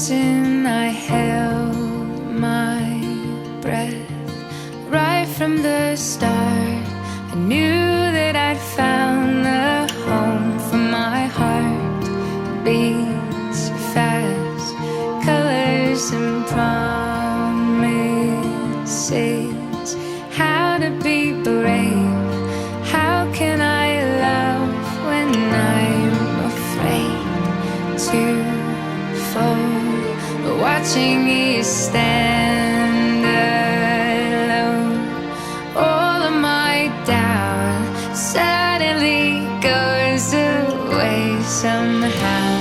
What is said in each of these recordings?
frozen, I held my breath. Right from the start, I knew that I'd found the home for my heart. Beats fast, colors and promises. How to be brave, how can I love when I'm afraid to fall? Watching you stand alone, all of my doubt suddenly goes away somehow.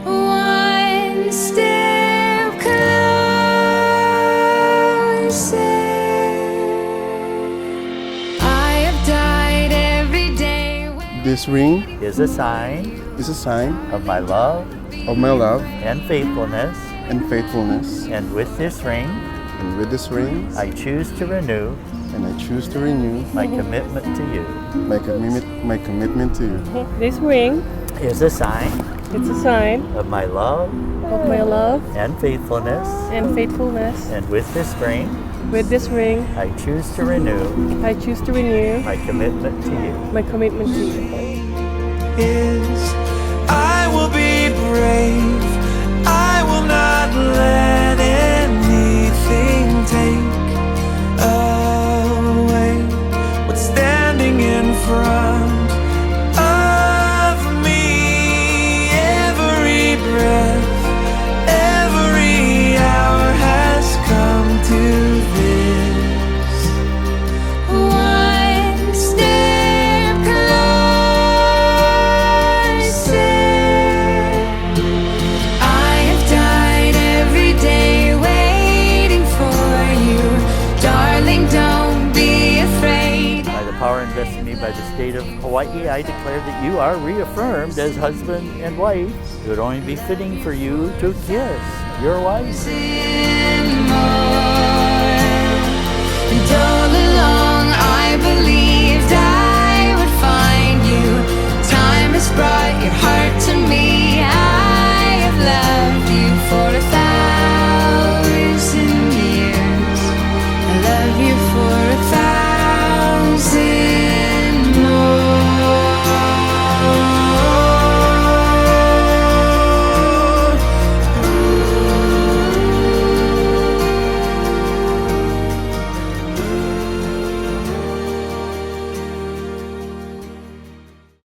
One step closer. I have died every day. This ring is a sign is a sign of my love of my love and faithfulness, and faithfulness. and with this ring, And with this ring, I choose to renew and I choose to renew my commitment to you. my commitment to you. This ring, Is a sign it's a sign of my love of my love and faithfulness, and faithfulness. and with this ring, With this ring, I choose to renew I choose to renew my commitment to you. my commitment to you. Is I will be brave. I will not let anything take away what's standing in front of me. Every breath, every hour has come to this. One step closer. I have died every day waiting for you. Darling, don't be afraid. By the power invested in me by the state of Hawaii, I declare that you are reaffirmed as husband and wife. It would only be fitting for you to kiss your wife. More